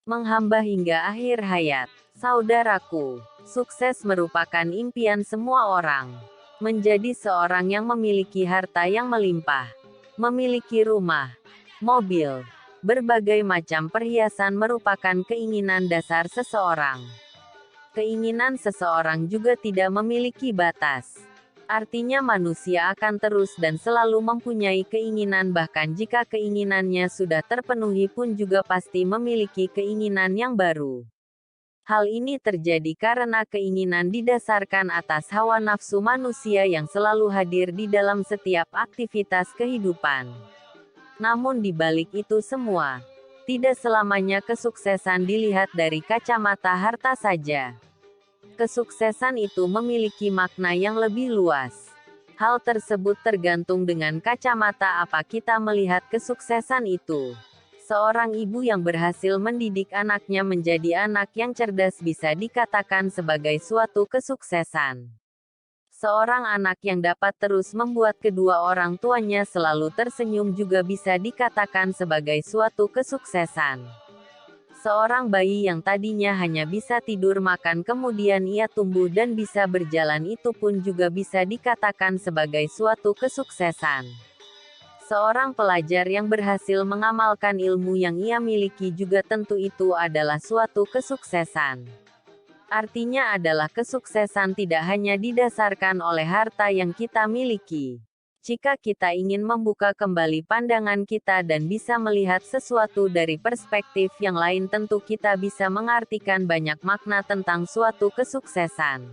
menghamba hingga akhir hayat. Saudaraku, sukses merupakan impian semua orang. Menjadi seorang yang memiliki harta yang melimpah, memiliki rumah, mobil, berbagai macam perhiasan merupakan keinginan dasar seseorang. Keinginan seseorang juga tidak memiliki batas. Artinya manusia akan terus dan selalu mempunyai keinginan, bahkan jika keinginannya sudah terpenuhi pun juga pasti memiliki keinginan yang baru. Hal ini terjadi karena keinginan didasarkan atas hawa nafsu manusia yang selalu hadir di dalam setiap aktivitas kehidupan. Namun di balik itu semua, tidak selamanya kesuksesan dilihat dari kacamata harta saja. Kesuksesan itu memiliki makna yang lebih luas. Hal tersebut tergantung dengan kacamata apa kita melihat kesuksesan itu. Seorang ibu yang berhasil mendidik anaknya menjadi anak yang cerdas bisa dikatakan sebagai suatu kesuksesan. Seorang anak yang dapat terus membuat kedua orang tuanya selalu tersenyum juga bisa dikatakan sebagai suatu kesuksesan. Seorang bayi yang tadinya hanya bisa tidur makan kemudian ia tumbuh dan bisa berjalan, itu pun juga bisa dikatakan sebagai suatu kesuksesan. Seorang pelajar yang berhasil mengamalkan ilmu yang ia miliki juga tentu itu adalah suatu kesuksesan. Artinya adalah kesuksesan tidak hanya didasarkan oleh harta yang kita miliki. Jika kita ingin membuka kembali pandangan kita dan bisa melihat sesuatu dari perspektif yang lain, tentu kita bisa mengartikan banyak makna tentang suatu kesuksesan.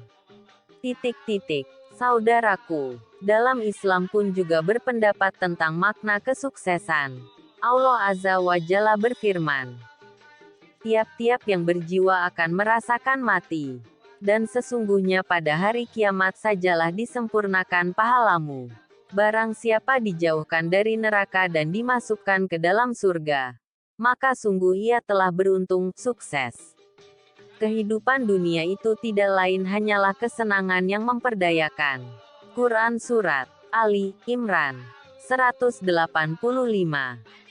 Saudaraku, dalam Islam pun juga berpendapat tentang makna kesuksesan. Allah Azza wa Jalla berfirman, "Tiap-tiap yang berjiwa akan merasakan mati. Dan sesungguhnya pada hari kiamat sajalah disempurnakan pahalamu. Barang siapa dijauhkan dari neraka dan dimasukkan ke dalam surga, maka sungguh ia telah beruntung, sukses." Kehidupan dunia itu tidak lain hanyalah kesenangan yang memperdayakan. Quran Surat Ali Imran 185.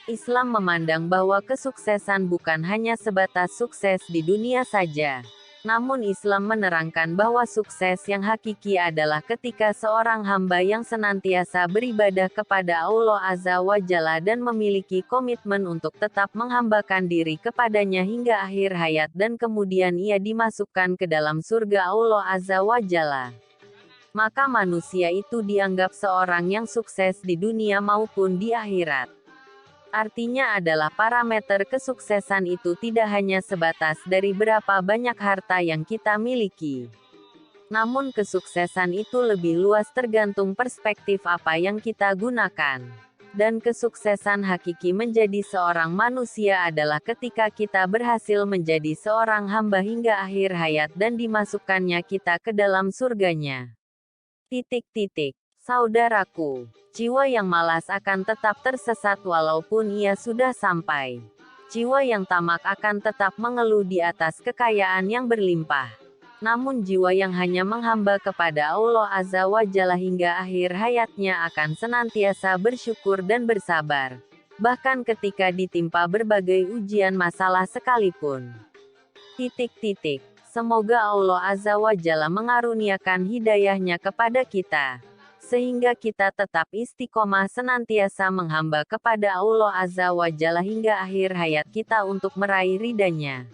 Islam memandang bahwa kesuksesan bukan hanya sebatas sukses di dunia saja. Namun Islam menerangkan bahwa sukses yang hakiki adalah ketika seorang hamba yang senantiasa beribadah kepada Allah Azza wa Jalla dan memiliki komitmen untuk tetap menghambakan diri kepadanya hingga akhir hayat dan kemudian ia dimasukkan ke dalam surga Allah Azza wa Jalla. Maka manusia itu dianggap seorang yang sukses di dunia maupun di akhirat. Artinya adalah parameter kesuksesan itu tidak hanya sebatas dari berapa banyak harta yang kita miliki. Namun kesuksesan itu lebih luas tergantung perspektif apa yang kita gunakan. Dan kesuksesan hakiki menjadi seorang manusia adalah ketika kita berhasil menjadi seorang hamba hingga akhir hayat dan dimasukkannya kita ke dalam surganya. Saudaraku, jiwa yang malas akan tetap tersesat walaupun ia sudah sampai. Jiwa yang tamak akan tetap mengeluh di atas kekayaan yang berlimpah. Namun jiwa yang hanya menghamba kepada Allah Azza wa Jalla hingga akhir hayatnya akan senantiasa bersyukur dan bersabar. Bahkan ketika ditimpa berbagai ujian masalah sekalipun. Semoga Allah Azza wa Jalla mengaruniakan hidayahnya kepada kita, sehingga kita tetap istiqomah senantiasa menghamba kepada Allah Azza wa Jalla hingga akhir hayat kita untuk meraih ridha-Nya.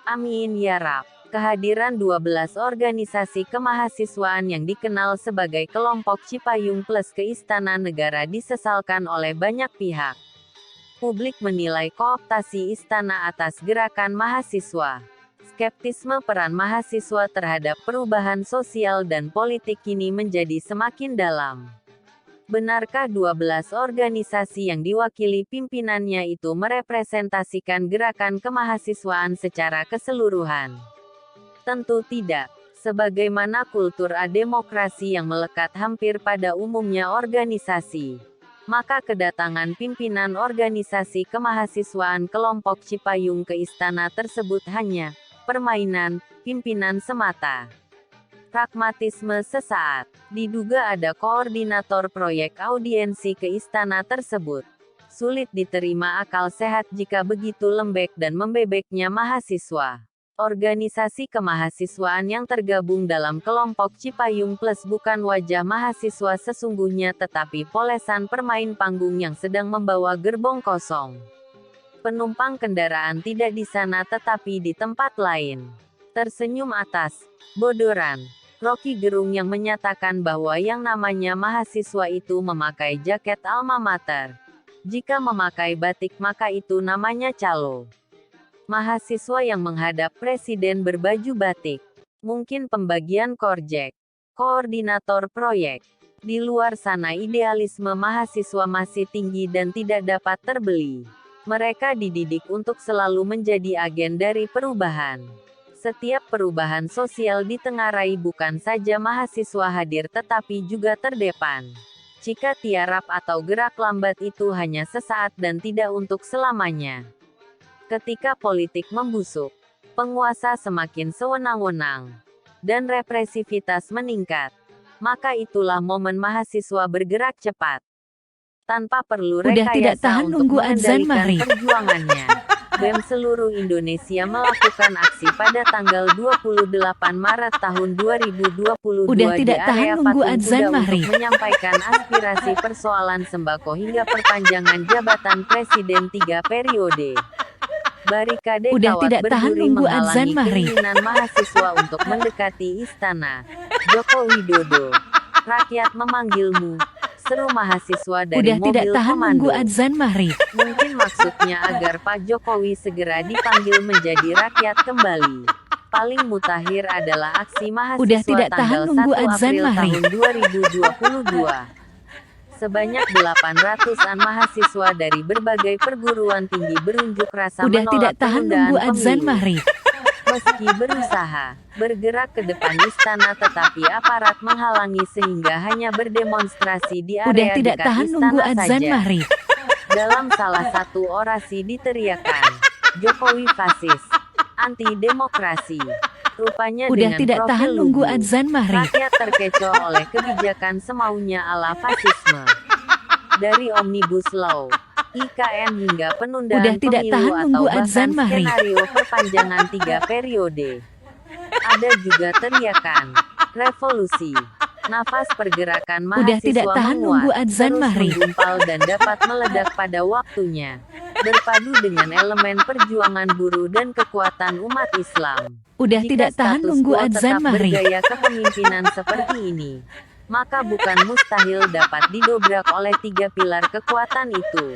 Amin ya Rabb. Kehadiran 12 organisasi kemahasiswaan yang dikenal sebagai kelompok Cipayung Plus ke Istana Negara disesalkan oleh banyak pihak. Publik menilai kooptasi istana atas gerakan mahasiswa. Skeptisme peran mahasiswa terhadap perubahan sosial dan politik kini menjadi semakin dalam. Benarkah 12 organisasi yang diwakili pimpinannya itu merepresentasikan gerakan kemahasiswaan secara keseluruhan? Tentu tidak. Sebagaimana kultur ademokrasi yang melekat hampir pada umumnya organisasi, maka kedatangan pimpinan organisasi kemahasiswaan kelompok Cipayung ke istana tersebut hanya permainan pimpinan semata. Pragmatisme sesaat. Diduga ada koordinator proyek audiensi ke istana tersebut. Sulit diterima akal sehat jika begitu lembek dan membebeknya mahasiswa. Organisasi kemahasiswaan yang tergabung dalam kelompok Cipayung Plus bukan wajah mahasiswa sesungguhnya tetapi polesan permain panggung yang sedang membawa gerbong kosong. Penumpang kendaraan tidak di sana tetapi di tempat lain. Tersenyum atas bodoran Rocky Gerung yang menyatakan bahwa yang namanya mahasiswa itu memakai jaket alma mater. Jika memakai batik maka itu namanya calo. Mahasiswa yang menghadap presiden berbaju batik. Mungkin pembagian korjek. Koordinator proyek. Di luar sana idealisme mahasiswa masih tinggi dan tidak dapat terbeli. Mereka dididik untuk selalu menjadi agen dari perubahan. Setiap perubahan sosial ditengarai bukan saja mahasiswa hadir tetapi juga terdepan. Jika tiarap atau gerak lambat itu hanya sesaat dan tidak untuk selamanya. Ketika politik membusuk, penguasa semakin sewenang-wenang, dan represivitas meningkat, maka itulah momen mahasiswa bergerak cepat. Tanpa perlu rekayasa untuk mengendalikan perjuangannya. BEM seluruh Indonesia melakukan aksi pada tanggal 28 Maret tahun 2022 di area Patung Kuda untuk menyampaikan aspirasi persoalan sembako hingga perpanjangan jabatan Presiden 3 periode. Barikade kawat berduri menghalangi keinginan mahasiswa untuk mendekati istana. Joko Widodo, rakyat memanggilmu, seru mahasiswa dari mobil komando. Mungkin maksudnya agar Pak Jokowi segera dipanggil menjadi rakyat kembali. Paling mutakhir adalah aksi mahasiswa tanggal 1 April tahun 2022. Sebanyak 800-an mahasiswa dari berbagai perguruan tinggi berunjuk rasa menolak penundaan pemilu. Meski berusaha bergerak ke depan istana tetapi aparat menghalangi sehingga hanya berdemonstrasi di area dekat istana saja. Dalam salah satu orasi diteriakan, Jokowi fasis, anti demokrasi. Rupanya dengan profil lugu, rakyat terkecoh oleh kebijakan semaunya ala fasisme. Dari Omnibus Law, IKN hingga penundaan pemilu atau bahkan skenario perpanjangan 3 periode. Ada juga teriakan, revolusi. Nafas pergerakan mahasiswa menguat, terus menggumpal dan dapat meledak pada waktunya. Berpadu dengan elemen perjuangan buruh dan kekuatan umat Islam. Jika status quo tetap bergaya kepemimpinan seperti ini, maka bukan mustahil dapat didobrak oleh 3 pilar kekuatan itu.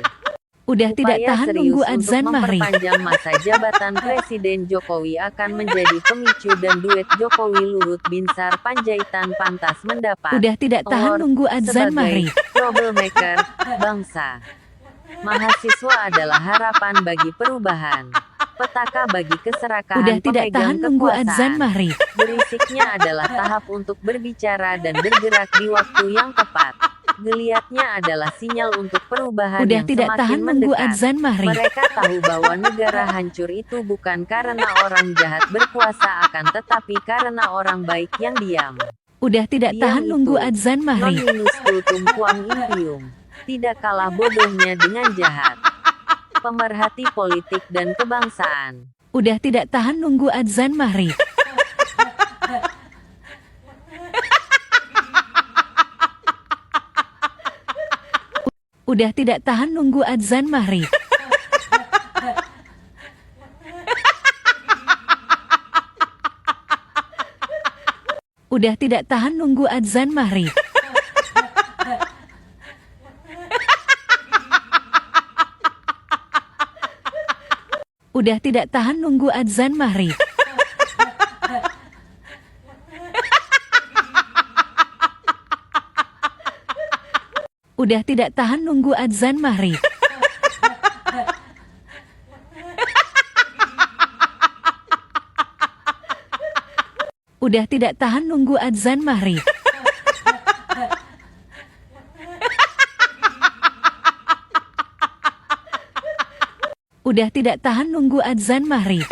Upaya serius untuk memperpanjang masa jabatan Presiden Jokowi akan menjadi pemicu dan duet Jokowi-Luhut Binsar Panjaitan pantas mendapat award sebagai troublemaker bangsa. Mahasiswa adalah harapan bagi perubahan, petaka bagi keserakahan pemegang kekuasaan. Berisiknya adalah tahap untuk berbicara dan bergerak di waktu yang tepat. Geliatnya adalah sinyal untuk perubahan yang semakin mendekat. Mereka tahu bahwa negara hancur itu bukan karena orang jahat berkuasa akan tetapi karena orang baik yang diam. Diam itu, non minus cultum quam impium. Tidak kalah bodohnya dengan jahat. Pemerhati politik dan kebangsaan. Udah tidak tahan nunggu adzan maghrib. Udah tidak tahan nunggu adzan maghrib. Udah tidak tahan nunggu adzan maghrib. Udah tidak tahan nunggu adzan maghrib. Udah tidak tahan nunggu adzan maghrib. Udah tidak tahan nunggu adzan maghrib.